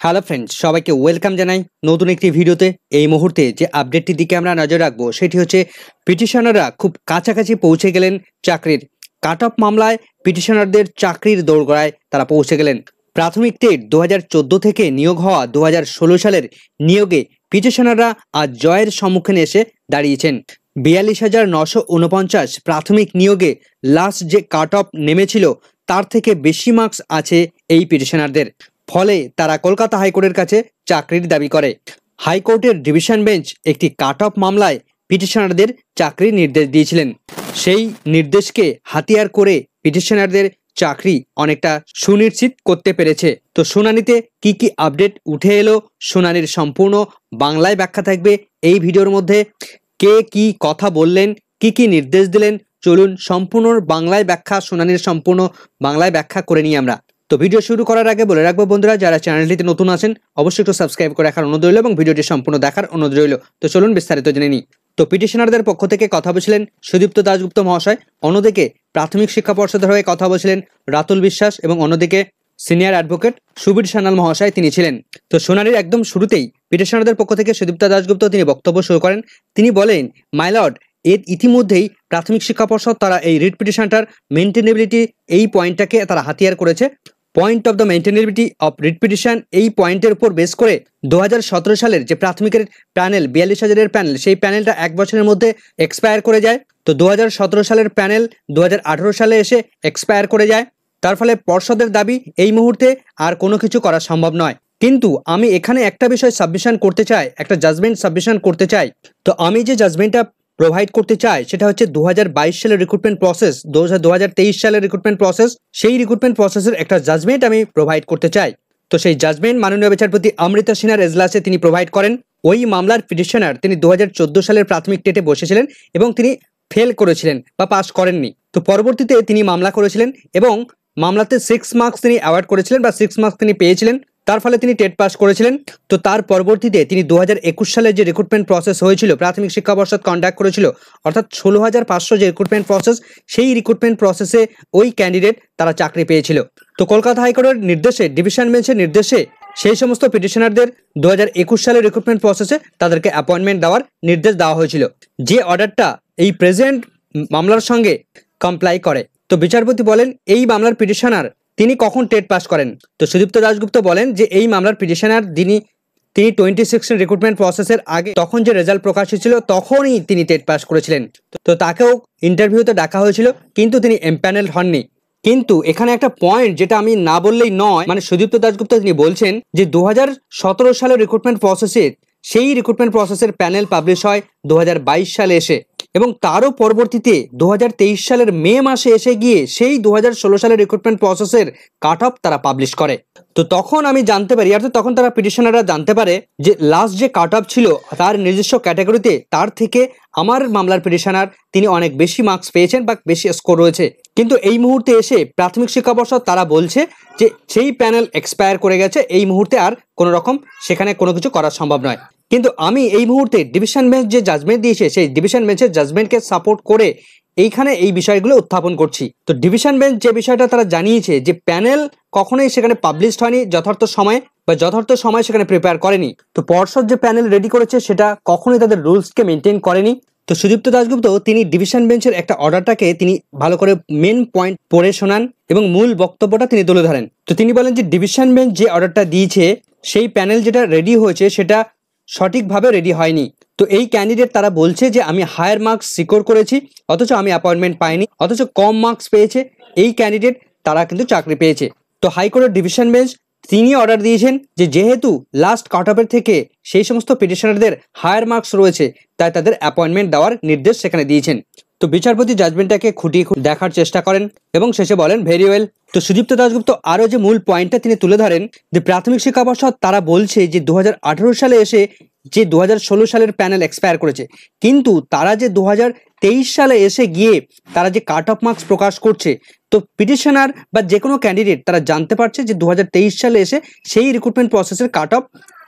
Hello friends, সবাইকে welcome জানাই নতুন একটি ভিডিওতে। এই মুহূর্তে যে আপডেটটির দিকে আমরা নজর রাখবো সেটি হচ্ছে পিটিশনাররা খুব কাছাকাছি পৌঁছে গেলেন চাকরির। কাট অফ মামলায় পিটিশনারদের চাকরির দোরগোড়ায় তারা পৌঁছে গেলেন। প্রাথমিক টেট 2014 থেকে নিয়োগ হওয়া 2016 সালের নিয়োগে পিটিশনাররা আজ জয়ের সম্মুখীন এসে দাঁড়িয়েছেন। 42,949 প্রাথমিক নিয়োগে লাস্ট যে কাট অফ নেমেছিল তার থেকে বেশি মার্কস আছে এই পিটিশনারদের। ফলে তারা কলকাতা হাইকোর্টের কাছে চাকরির দাবি করে। হাইকোর্টের ডিভিশন বেঞ্চ একটি কাট অফ মামলায় পিটিশনারদের চাকরির নির্দেশ দিয়েছিলেন। সেই নির্দেশকে হাতিয়ার করে পিটিশনারদের চাকরি অনেকটা সুনিশ্চিত করতে পেরেছে। তো শুনানিতে কি কি আপডেট উঠে এলো, শুনানির সম্পূর্ণ বাংলায় ব্যাখ্যা থাকবে এই ভিডিওর মধ্যে। কে কি কথা বললেন, কি কি নির্দেশ দিলেন, চলুন সম্পূর্ণ বাংলায় ব্যাখ্যা, শুনানির সম্পূর্ণ বাংলায় ব্যাখ্যা করে নিই আমরা। তো ভিডিও শুরু করার আগে বলে রাখবো বন্ধুরা, যারা চ্যানেলটিতে নতুন আছেন অবশ্যই একটু সাবস্ক্রাইব করে রাখার অনুরোধ রইল এবং ভিডিওটি সম্পূর্ণ দেখার অনুরোধ রইল। তো চলুন বিস্তারিত জেনে নিই। তো পিটিশনারদের পক্ষ থেকে কথা বলছিলেন সুদীপ্ত দাশগুপ্ত মহাশয়, অন্যদিকে প্রাথমিক শিক্ষা পর্ষদের হয়ে কথা বলছিলেন রাতুল বিশ্বাস এবং অন্যদিকে সিনিয়র অ্যাডভোকেট সুবীর সান্যাল মহাশয় তিনি ছিলেন। তো শুনানির একদম শুরুতেই পিটিশনারদের পক্ষ থেকে সুদীপ্ত দাশগুপ্ত তিনি বক্তব্য শুরু করেন। তিনি বলেন, মাই লর্ড, এর ইতিমধ্যেই প্রাথমিক শিক্ষা পর্ষদ তারা এই রিট পিটিশনটার মেনটেনেবিলিটি এই পয়েন্টটাকে তারা হাতিয়ার করেছে। Point of the maintainability of writ petition এই পয়েন্টের উপর বেস করে 2017 সালের যে প্রাথমিকের প্যানেল 42,000-এর প্যানেল, সেই প্যানেলটা এক বছরের মধ্যে এক্সপায়ার করে যায়। তো 2017 সালের প্যানেল 2018 সালে এসে এক্সপায়ার করে যায়। তার ফলে পর্ষদের দাবি এই মুহূর্তে আর কোনো কিছু করা সম্ভব নয়। কিন্তু আমি এখানে একটা বিষয় সাবমিশন করতে চাই, একটা জাজমেন্ট সাবমিশন করতে চাই। তো আমি যে জাজমেন্টটা প্রোভাইড করতে চাই সেটা হচ্ছে 2022 সালের রিক্রুটমেন্ট প্রসেস, 2023 সালের রিক্রুটমেন্ট প্রসেস, সেই রিক্রুটমেন্ট প্রসেসের একটা জাজমেন্ট আমি প্রোভাইড করতে চাই। তো সেই জাজমেন্ট মাননীয় বিচারপতি অমৃতা সিনহার এজলাসে তিনি প্রোভাইড করেন। ওই মামলার পিটিশনার তিনি 2014 সালের প্রাথমিক টেটে বসেছিলেন এবং তিনি ফেল করেছিলেন বা পাস করেননি। তো পরবর্তীতে তিনি মামলা করেছিলেন এবং মামলাতে 6 মার্কস তিনি অ্যাওয়ার্ড করেছিলেন বা 6 মার্কস তিনি পেয়েছিলেন, তার ফলে তিনি টেট পাস করেছিলেন। তো তার পরবর্তীতে তিনি 2021 সালে যে রিক্রুটমেন্ট প্রসেস হয়েছিল, প্রাথমিক শিক্ষা পর্ষদ কন্ডাক্ট করেছিল, অর্থাৎ 16,500 যে রিক্রুটমেন্ট প্রসেস, সেই রিক্রুটমেন্ট প্রসেসে ওই ক্যান্ডিডেট তারা চাকরি পেয়েছিল। তো কলকাতা হাইকোর্টের নির্দেশে, ডিভিশন বেঞ্চের নির্দেশে সেই সমস্ত পিটিশনারদের 2021 সালের রিক্রুটমেন্ট প্রসেসে তাদেরকে অ্যাপয়েন্টমেন্ট দেওয়ার নির্দেশ দেওয়া হয়েছিল, যে অর্ডারটা এই প্রেজেন্ট মামলার সঙ্গে কমপ্লাই করে। তো বিচারপতি বলেন, এই মামলার পিটিশনার তিনি কখন টেট পাস করেন? তো সুদীপ্ত দাশগুপ্ত বলেন যে এই মামলার পিটিশনার তিনি 2016 রিক্রুটমেন্ট প্রসেসের আগে তখন যে রেজাল্ট প্রকাশ হয়েছিল তখনই তিনি টেট পাস করেছিলেন। তো তাকেও ইন্টারভিউতে ডাকা হয়েছিল কিন্তু তিনি এমপ্যানেল হননি। কিন্তু এখানে একটা পয়েন্ট যেটা আমি না বললেই নয়, মানে সুদীপ্ত দাশগুপ্ত তিনি বলছেন যে 2017 সালের রিক্রুটমেন্ট প্রসেসের সেই রিক্রুটমেন্ট প্রসেসের প্যানেল পাবলিশ হয় 2022 সালে এসে, এবং তারও পরবর্তীতে 2023 সালের মে মাসে এসে গিয়ে সেই 2016 সালের রিক্রুটমেন্ট প্রসেসের কাট অফ তারা পাবলিশ করে। তো তখন আমি জানতে পারি, অর্থাৎ তখন তারা পিটিশনাররা জানতে পারে যে লাস্ট যে কাট অফ ছিল তার নিজস্ব ক্যাটাগরিতে তার থেকে আমার মামলার পিটিশনার তিনি অনেক বেশি মার্কস পেয়েছেন বা বেশি স্কোর রয়েছে। কিন্তু এই মুহূর্তে এসে প্রাথমিক শিক্ষা পর্ষদ তারা বলছে যে সেই প্যানেল এক্সপায়ার করে গেছে, এই মুহূর্তে আর কোনো রকম সেখানে কোনো কিছু করা সম্ভব নয়। কিন্তু আমি এই মুহূর্তে ডিভিশন বেঞ্চ যে জাজমেন্ট দিয়েছে সেই ডিভিশন বেঞ্চের জাজমেন্টকে সাপোর্ট করে এইখানে এই বিষয়গুলো উত্থাপন করছি। তো ডিভিশন বেঞ্চ যে বিষয়টা তারা জানিয়েছে যে প্যানেল কখনোই সেখানে পাবলিশড হয়নি যথার্থ সময় বা যথার্থ সময় সেখানে প্রিপেয়ার করেনি। তো পর্ষদ যে প্যানেল রেডি করেছে সেটা কখনোই তাদের রুলসকে মেনটেন করেনি। তো সুদীপ্ত দাশগুপ্ত তিনি ডিভিশন বেঞ্চের একটা অর্ডারটাকে তিনি ভালো করে মেন পয়েন্ট পড়ে শোনান এবং মূল বক্তব্যটা তিনি তুলে ধরেন। তো তিনি বলেন যে ডিভিশন বেঞ্চ যে অর্ডারটা দিয়েছে সেই প্যানেল যেটা রেডি হয়েছে সেটা সঠিকভাবে রেডি হয়নি। তো এই ক্যান্ডিডেট তারা বলছে যে আমি হায়ার মার্কস সিকিউর করেছি অথচ আমি অ্যাপয়েন্টমেন্ট পাইনি, অথচ কম মার্কস পেয়েছে এই ক্যান্ডিডেট তারা কিন্তু চাকরি পেয়েছে। তো হাইকোর্টের ডিভিশন বেঞ্চ তিনি অর্ডার দিয়েছেন যে যেহেতু লাস্ট কাট অফের থেকে সেই সমস্ত পিটিশনারদের হায়ার মার্কস রয়েছে তাই তাদের অ্যাপয়েন্টমেন্ট দেওয়ার নির্দেশ সেখানে দিয়েছেন। তো বিচারপতি জাজমেন্টটাকে খুঁটিয়ে দেখার চেষ্টা করেন এবং শেষে বলেন ভেরি ওয়েল। তো সুদীপ্ত দাশগুপ্ত আরও যে মূল পয়েন্টটা তিনি তুলে ধরেন যে প্রাথমিক শিক্ষা পর্ষদ তারা বলছে যে 2018 সালে এসে যে 2016 সালের প্যানেল এক্সপায়ার করেছে, কিন্তু তারা যে 2023 সালে এসে গিয়ে তারা যে কাট অফ মার্কস প্রকাশ করছে, তো পিটিশনার বা যে কোনো ক্যান্ডিডেট তারা জানতে পারছে যে 2023 সালে এসে সেই রিক্রুটমেন্ট প্রসেসের কাট অফ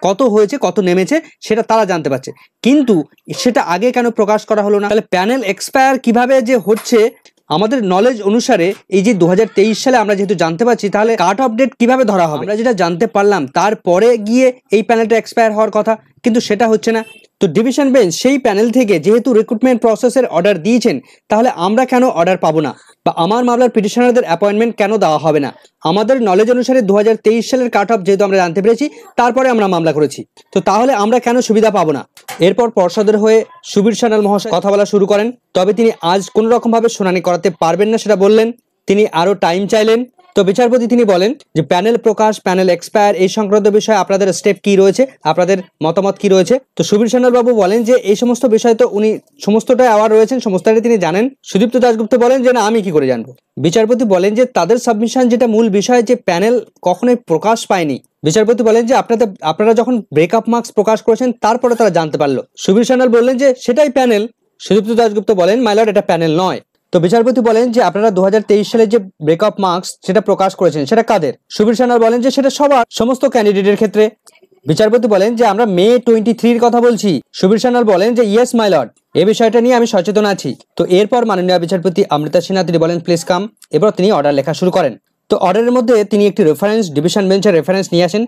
কত হয়েছে কত নেমেছে সেটা তারা জানতে পারছে, কিন্তু সেটা আগে কেন প্রকাশ করা হলো না? তাহলে প্যানেল এক্সপায়ার কিভাবে যে হচ্ছে আমাদের নলেজ অনুসারে এই যে 2023 সালে আমরা যেহেতু জানতে পারছি, তাহলে কাট অফ ডেট কিভাবে ধরা হবে? আমরা যেটা জানতে পারলাম তারপরে গিয়ে এই প্যানেলটা এক্সপায়ার হওয়ার কথা, কিন্তু সেটা হচ্ছে না। তো ডিভিশন বেঞ্চ সেই প্যানেল থেকে যেহেতু রিক্রুটমেন্ট প্রসেসের অর্ডার দিয়েছেন, তাহলে আমরা কেন অর্ডার পাবো না, বা আমার মামলার পিটিশনারদের অ্যাপয়েন্টমেন্ট কেন দেওয়া হবে না? আমাদের নলেজ অনুসারে 2023 সালের কাট অফ যেহেতু আমরা জানতে পেরেছি, তারপরে আমরা মামলা করেছি, তো তাহলে আমরা কেন সুবিধা পাবো না? এরপর পর্ষদের হয়ে সুবীর সান্যাল মহাশয় কথা বলা শুরু করেন। তবে তিনি আজ কোনো রকমভাবে শুনানি করাতে পারবেন না সেটা বললেন। তিনি আরও টাইম চাইলেন। তো বিচারপতি তিনি বলেন যে প্যানেল প্রকাশ, প্যানেল এক্সপায়ার এই সংক্রান্ত বিষয়ে আপনাদের স্টেপ কি রয়েছে, আপনাদের মতামত কি রয়েছে? তো সুবীর সান্যাল বাবু বলেন যে এই সমস্ত বিষয় তো উনি সমস্তটাই অ্যাওয়ার রয়েছেন, সমস্তটাই তিনি জানেন। সুদীপ্ত দাশগুপ্ত বলেন যে না, আমি কি করে জানবো? বিচারপতি বলেন যে তাদের সাবমিশন যেটা মূল বিষয়, যে প্যানেল কখনোই প্রকাশ পায়নি। বিচারপতি বলেন যে আপনারা যখন ব্রেকআপ মার্কস প্রকাশ করেছেন তারপরে তারা জানতে পারলো। সুবীর সান্যাল বললেন যে সেটাই প্যানেল। সুদীপ্ত দাশগুপ্ত বলেন মাই লর্ড, এটা প্যানেল নয়। তো বিচারপতি বলেন যে আপনারা 2023 সালে যে ব্রেকআপ মার্কস সেটা প্রকাশ করেছেন, সেটা কাদের? সুবীর সান্যাল বলেন যে সেটা সবার, সমস্ত ক্যান্ডিডেটের ক্ষেত্রে। বিচারপতি বলেন যে আমরা মে 23-র কথা বলছি। সুবীর সান্যাল বলেন যে ইয়েস মাই লর্ড, এই বিষয়টা নিয়ে আমি সচেতন আছি। তো এরপর মাননীয় বিচারপতি অমৃতা সিনহা তিনি বলেন প্লিজ কাম। এবার তিনি অর্ডার লেখা শুরু করেন। তো অর্ডারের মধ্যে তিনি একটি রেফারেন্স, ডিভিশন বেঞ্চের রেফারেন্স নিয়ে আসেন।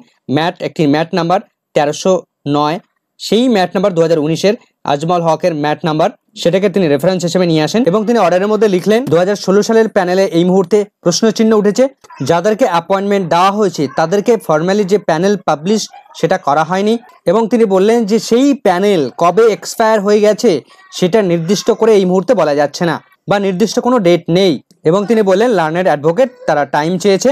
একটি ম্যাট নাম্বার 1309, সেই ম্যাট নাম্বার 2019-এর আজমল হকের ম্যাট নাম্বার, সেটাকে তিনি রেফারেন্স হিসেবে নিয়ে আসেন এবং তিনি অর্ডারের মধ্যে লিখলেন 2016 সালের প্যানেলে এই মুহূর্তে প্রশ্নচিহ্ন উঠেছে। যাদেরকে অ্যাপয়েন্টমেন্ট দেওয়া হয়েছে তাদেরকে ফর্মালি যে প্যানেল পাবলিশ সেটা করা হয়নি, এবং তিনি বললেন যে সেই প্যানেল কবে এক্সপায়ার হয়ে গেছে সেটা নির্দিষ্ট করে এই মুহূর্তে বলা যাচ্ছে না, বা নির্দিষ্ট কোনো ডেট নেই। এবং তিনি বললেন লার্নেড অ্যাডভোকেট তারা টাইম চেয়েছে।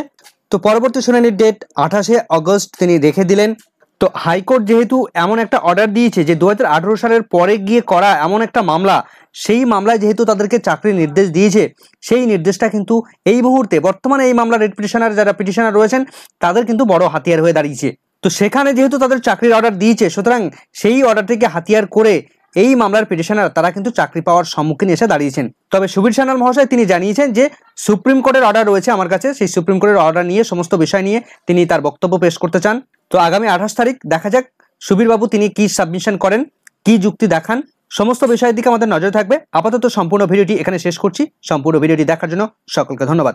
তো পরবর্তী শুনানির ডেট 28শে আগস্ট তিনি রেখে দিলেন। তো হাইকোর্ট যেহেতু এমন একটা অর্ডার দিয়েছে যে 2018 সালের পরে গিয়ে করা এমন একটা মামলা, সেই মামলায় যেহেতু তাদেরকে চাকরির নির্দেশ দিয়েছে, সেই নির্দেশটা কিন্তু এই মুহূর্তে বর্তমানে এই মামলার রেড পিটিশনার যারা পিটিশনার রয়েছেন তাদের কিন্তু বড় হাতিয়ার হয়ে দাঁড়িয়েছে। তো সেখানে যেহেতু তাদের চাকরির অর্ডার দিয়েছে, সুতরাং সেই অর্ডারটিকে হাতিয়ার করে এই মামলার পিটিশনার তারা কিন্তু চাকরি পাওয়ার সম্মুখীন এসে দাঁড়িয়েছেন। তবে সুবীর সান্যাল মহাশয় তিনি জানিয়েছেন যে সুপ্রিম কোর্টের অর্ডার রয়েছে আমার কাছে, সেই সুপ্রিম কোর্টের অর্ডার নিয়ে সমস্ত বিষয় নিয়ে তিনি তার বক্তব্য পেশ করতে চান। তো আগামী 28 তারিখ দেখা যাক সুবীর বাবু তিনি কি সাবমিশন করেন, কি যুক্তি দেখান, সমস্ত বিষয়ের দিকে আমাদের নজর থাকবে। আপাতত সম্পূর্ণ ভিডিওটি এখানে শেষ করছি। সম্পূর্ণ ভিডিওটি দেখার জন্য সকলকে ধন্যবাদ।